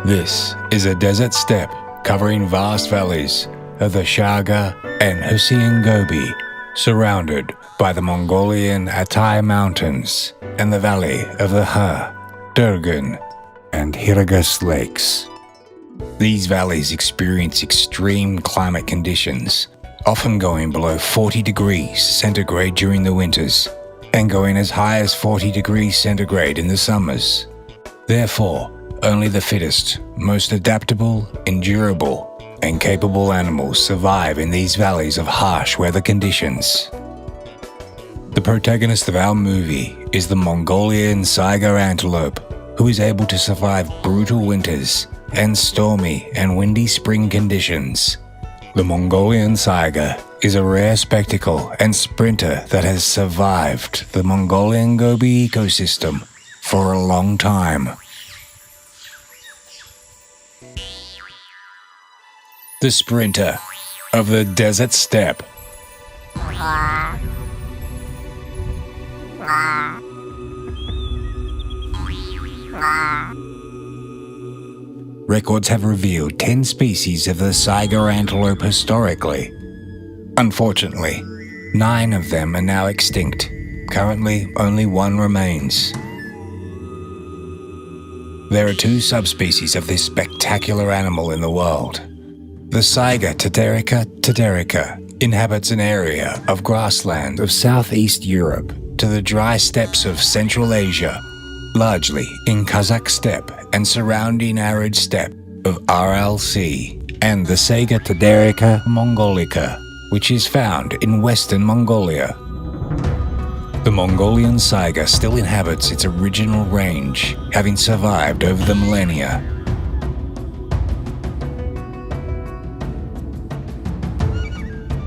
This is a desert steppe covering vast valleys of the Saiga and Gobi, surrounded by the Mongolian Altai Mountains and the valley of the Durgan, and Hirgas lakes. These valleys experience extreme climate conditions, often going below 40 degrees centigrade during the winters and going as high as 40 degrees centigrade in the summers. Therefore, only the fittest, most adaptable, endurable, and capable animals survive in these valleys of harsh weather conditions. The protagonist of our movie is the Mongolian Saiga antelope, who is able to survive brutal winters and stormy and windy spring conditions. The Mongolian Saiga is a rare spectacle and sprinter that has survived the Mongolian Gobi ecosystem for a long time. The sprinter of the desert steppe. Records have revealed 10 species of the Saiga antelope historically. Unfortunately, 9 of them are now extinct. Currently, only 1 remains. There are 2 subspecies of this spectacular animal in the world. The Saiga tederica inhabits an area of grassland of southeast Europe to the dry steppes of Central Asia, largely in Kazakh steppe and surrounding arid steppe of Aral Sea, and the Saiga tederica mongolica, which is found in western Mongolia. The Mongolian Saiga still inhabits its original range, having survived over the millennia.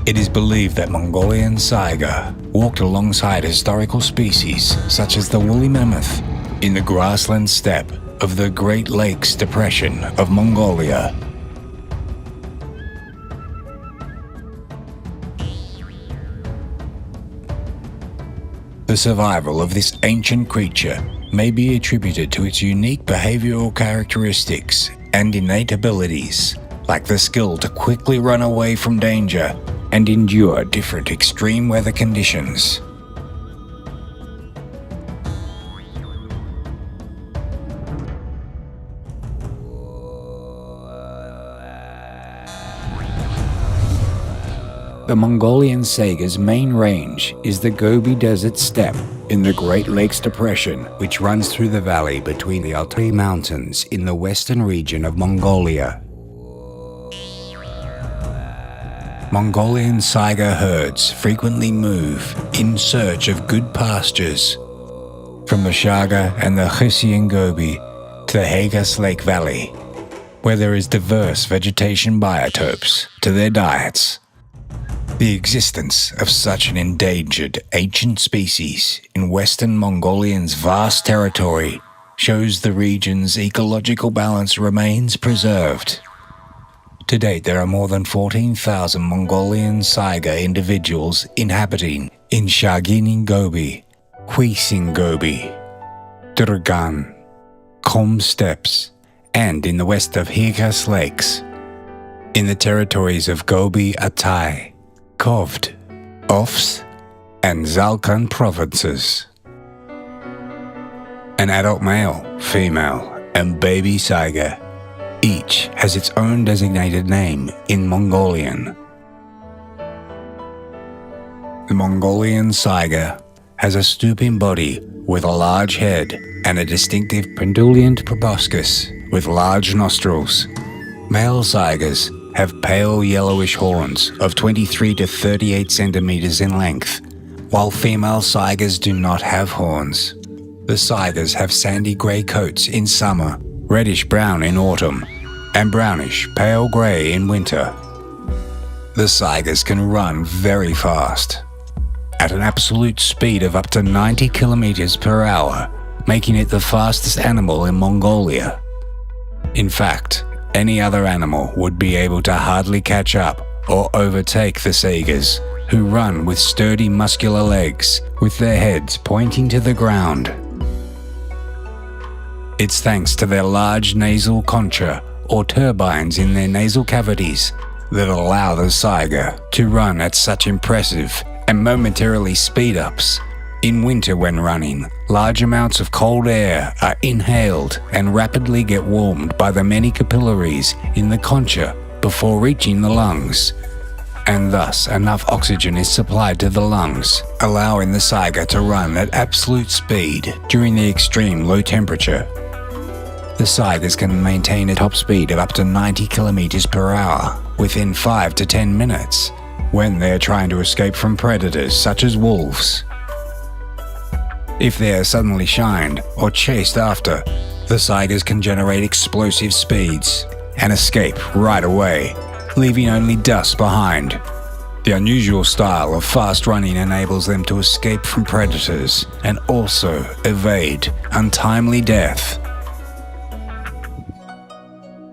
It is believed that Mongolian Saiga walked alongside historical species such as the woolly mammoth in the grassland steppe of the Great Lakes Depression of Mongolia. The survival of this ancient creature may be attributed to its unique behavioral characteristics and innate abilities, like the skill to quickly run away from danger and endure different extreme weather conditions. The Mongolian Saiga's main range is the Gobi Desert Steppe in the Great Lakes Depression, which runs through the valley between the Altai Mountains in the western region of Mongolia. Mongolian Saiga herds frequently move in search of good pastures from the Saiga and the Gobi to the Hirgas Lake Valley, where there is diverse vegetation biotopes to their diets. The existence of such an endangered ancient species in western Mongolia's vast territory shows the region's ecological balance remains preserved. To date, there are more than 14,000 Mongolian Saiga individuals inhabiting in Mongolian Gobi, Mongolian Gobi, Durgan, Khom steppes, and in the west of Hirgas lakes, in the territories of Gobi Altai, Kovd, Ofs, and Zalkan provinces. An adult male, female, and baby Saiga each has its own designated name in Mongolian. The Mongolian Saiga has a stooping body with a large head and a distinctive pendulant proboscis with large nostrils. Male Saigas have pale yellowish horns of 23 to 38 centimeters in length, while female Saigas do not have horns. The Saigas have sandy grey coats in summer, reddish-brown in autumn, and brownish pale grey in winter. The Saigas can run very fast, at an absolute speed of up to 90 kilometers per hour, making it the fastest animal in Mongolia. In fact, any other animal would be able to hardly catch up or overtake the Saigas, who run with sturdy muscular legs with their heads pointing to the ground. It's thanks to their large nasal concha, or turbines in their nasal cavities, that allow the saiga to run at such impressive and momentarily speed-ups. In winter when running, large amounts of cold air are inhaled and rapidly get warmed by the many capillaries in the concha before reaching the lungs, and thus enough oxygen is supplied to the lungs, allowing the saiga to run at absolute speed during the extreme low temperature. The saigas can maintain a top speed of up to 90 kilometers per hour within 5 to 10 minutes when they are trying to escape from predators such as wolves. If they are suddenly shined or chased after, the saigas can generate explosive speeds and escape right away, leaving only dust behind. The unusual style of fast running enables them to escape from predators and also evade untimely death.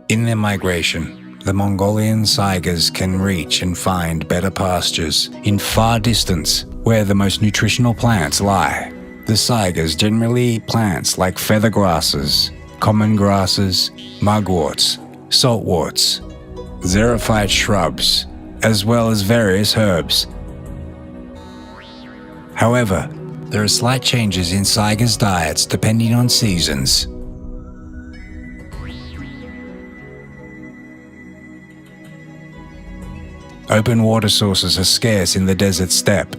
In their migration, the Mongolian saigas can reach and find better pastures in far distance where the most nutritional plants lie. The saigas generally eat plants like feather grasses, common grasses, mugworts, saltworts, xerophyte shrubs, as well as various herbs. However, there are slight changes in saigas' diets depending on seasons. Open water sources are scarce in the desert steppe.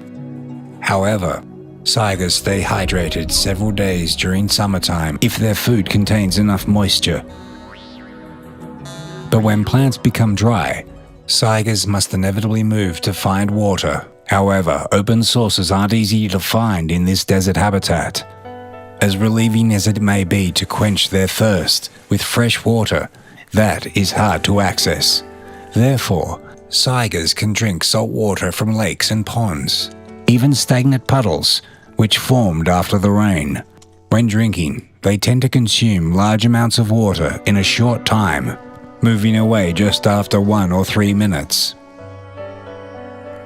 However, saigas stay hydrated several days during summertime if their food contains enough moisture. But when plants become dry, saigas must inevitably move to find water. However, open sources aren't easy to find in this desert habitat. As relieving as it may be to quench their thirst with fresh water, that is hard to access. Therefore, saigas can drink salt water from lakes and ponds, even stagnant puddles, which formed after the rain. When drinking, they tend to consume large amounts of water in a short time, moving away just after 1 or 3 minutes.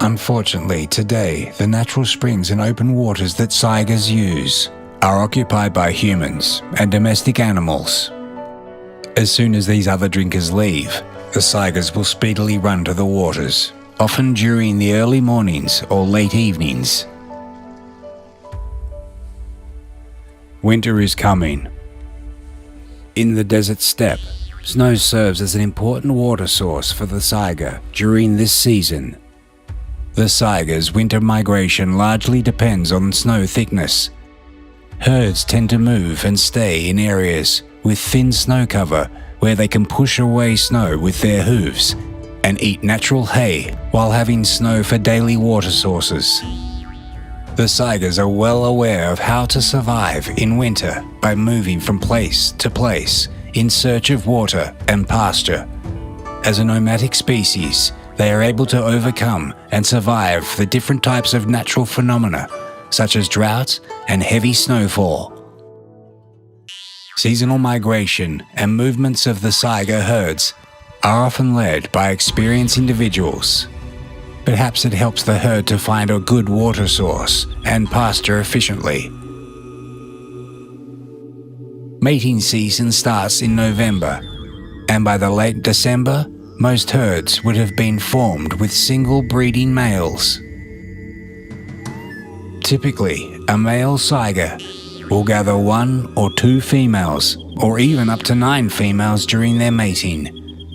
Unfortunately, today, the natural springs and open waters that saigas use are occupied by humans and domestic animals. As soon as these other drinkers leave, the saigas will speedily run to the waters, often during the early mornings or late evenings. Winter is coming. In the desert steppe, snow serves as an important water source for the saiga during this season. The saiga's winter migration largely depends on snow thickness. Herds tend to move and stay in areas with thin snow cover where they can push away snow with their hooves and eat natural hay while having snow for daily water sources. The saigas are well aware of how to survive in winter by moving from place to place in search of water and pasture. As a nomadic species, they are able to overcome and survive the different types of natural phenomena, such as drought and heavy snowfall. Seasonal migration and movements of the saiga herds are often led by experienced individuals. Perhaps it helps the herd to find a good water source and pasture efficiently. Mating season starts in November, and by the late December, most herds would have been formed with single breeding males. Typically, a male saiga will gather 1 or 2 females, or even up to 9 females during their mating.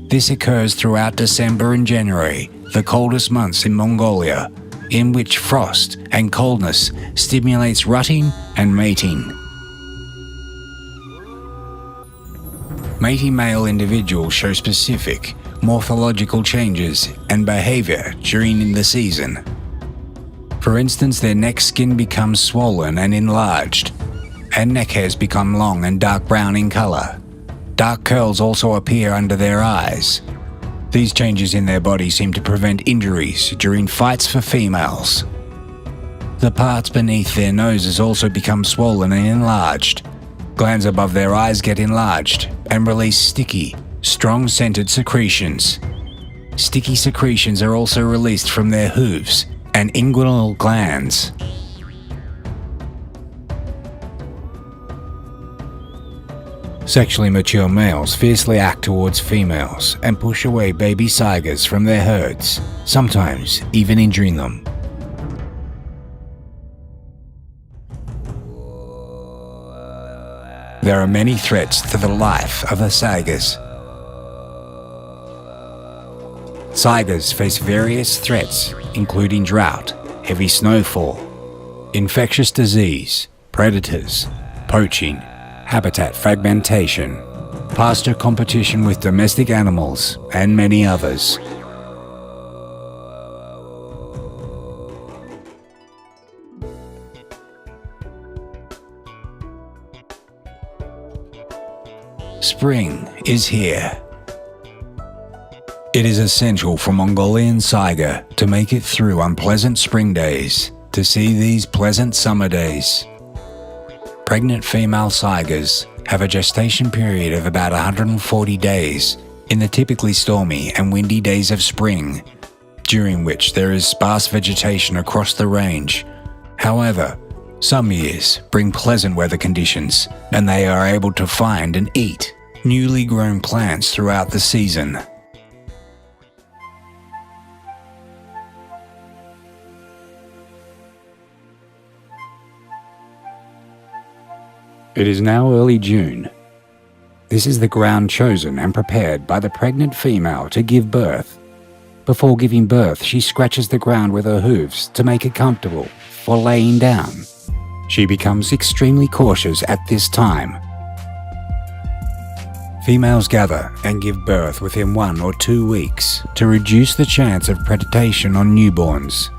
This occurs throughout December and January, the coldest months in Mongolia, in which frost and coldness stimulates rutting and mating. Mating male individuals show specific morphological changes and behavior during the season. For instance, their neck skin becomes swollen and enlarged, and neck hairs become long and dark brown in color. Dark curls also appear under their eyes. These changes in their body seem to prevent injuries during fights for females. The parts beneath their noses also become swollen and enlarged. Glands above their eyes get enlarged and release sticky, strong-scented secretions. Sticky secretions are also released from their hooves and inguinal glands. Sexually mature males fiercely act towards females and push away baby saigas from their herds, sometimes even injuring them. There are many threats to the life of the saigas. Saigas face various threats, including drought, heavy snowfall, infectious disease, predators, poaching, habitat fragmentation, pasture competition with domestic animals, and many others. Spring is here. It is essential for Mongolian Saiga to make it through unpleasant spring days to see these pleasant summer days. Pregnant female Saigas have a gestation period of about 140 days in the typically stormy and windy days of spring, during which there is sparse vegetation across the range. However, some years bring pleasant weather conditions and they are able to find and eat newly grown plants throughout the season. It is now early June. This is the ground chosen and prepared by the pregnant female to give birth. Before giving birth, she scratches the ground with her hooves to make it comfortable for laying down. She becomes extremely cautious at this time. Females gather and give birth within 1 or 2 weeks to reduce the chance of predation on newborns.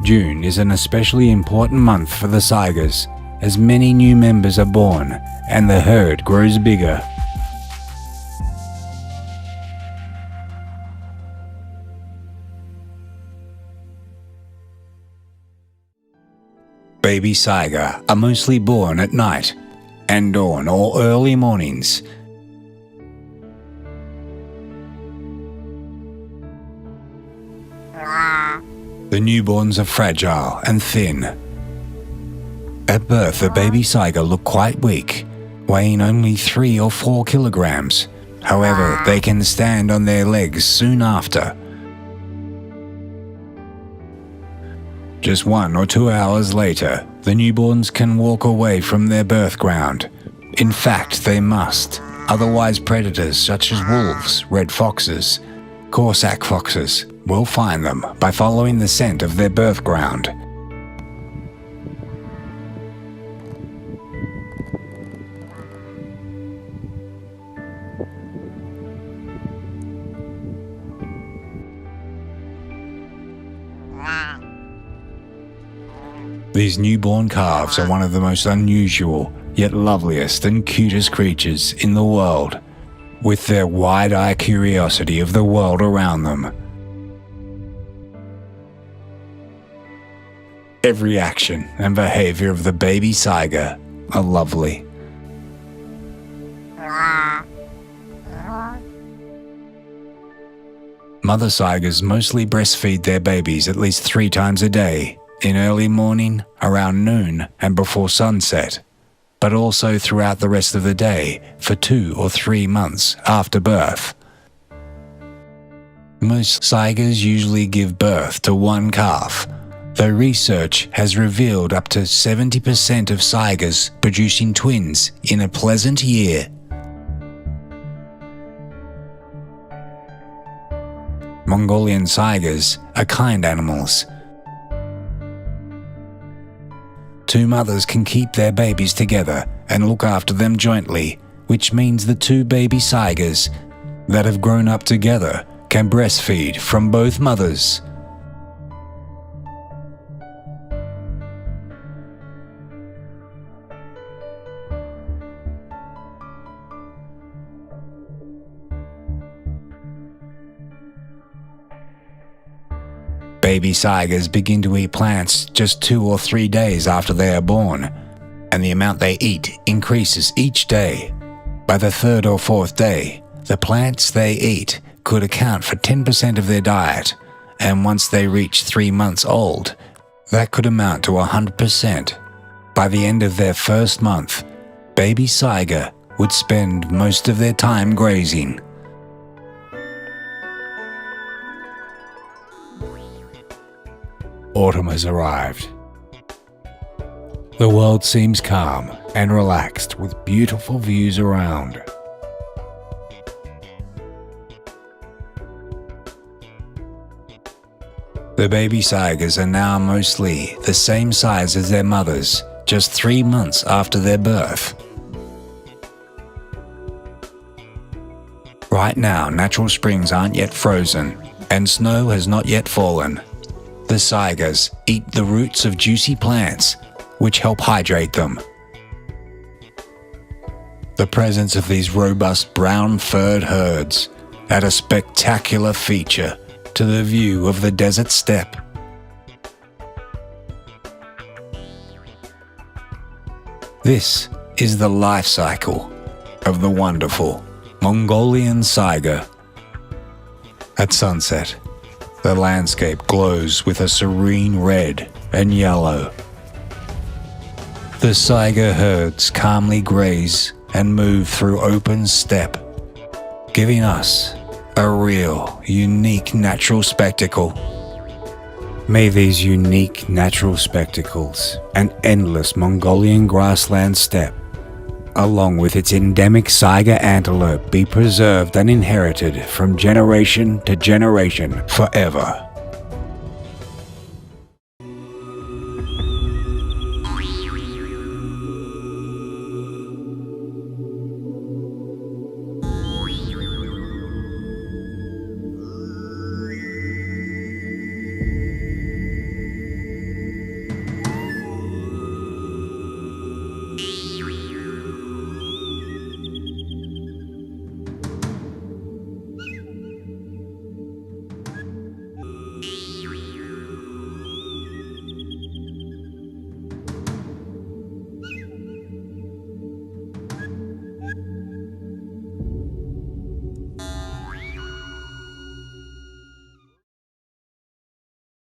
June is an especially important month for the Saigas, as many new members are born and the herd grows bigger. Baby Saiga are mostly born at night and dawn or early mornings. The newborns are fragile and thin. At birth, the baby Saiga look quite weak, weighing only 3 or 4 kilograms. However, they can stand on their legs soon after. Just 1 or 2 hours later, the newborns can walk away from their birth ground. In fact, they must, otherwise predators such as wolves, red foxes, Corsac foxes will find them by following the scent of their birth ground. These newborn calves are one of the most unusual, yet loveliest and cutest creatures in the world, with their wide-eyed curiosity of the world around them. Every action and behavior of the baby Saiga are lovely. Mother Saigas mostly breastfeed their babies at least 3 times a day, in early morning, around noon, and before sunset, but also throughout the rest of the day for 2 or 3 months after birth. Most Saigas usually give birth to 1 calf, though research has revealed up to 70% of Saigas producing twins in a pleasant year. Mongolian Saigas are kind animals. 2 mothers can keep their babies together and look after them jointly, which means the 2 baby Saigas that have grown up together can breastfeed from both mothers. Baby Saigas begin to eat plants just 2 or 3 days after they are born, and the amount they eat increases each day. By the 3rd or 4th day, the plants they eat could account for 10% of their diet, and once they reach 3 months old, That could amount to 100%. By the end of their first month, baby Saiga would spend most of their time grazing. Autumn has arrived. The world seems calm and relaxed with beautiful views around. The baby Saigas are now mostly the same size as their mothers, just 3 months after their birth. Right now, natural springs aren't yet frozen, and snow has not yet fallen. The Saigas eat the roots of juicy plants, which help hydrate them. The presence of these robust brown-furred herds add a spectacular feature to the view of the desert steppe. This is the life cycle of the wonderful Mongolian Saiga. At sunset, the landscape glows with a serene red and yellow. The Saiga herds calmly graze and move through open steppe, giving us a real, unique natural spectacle. May these unique natural spectacles and endless Mongolian grassland steppe, along with its endemic Saiga antelope, be preserved and inherited from generation to generation forever.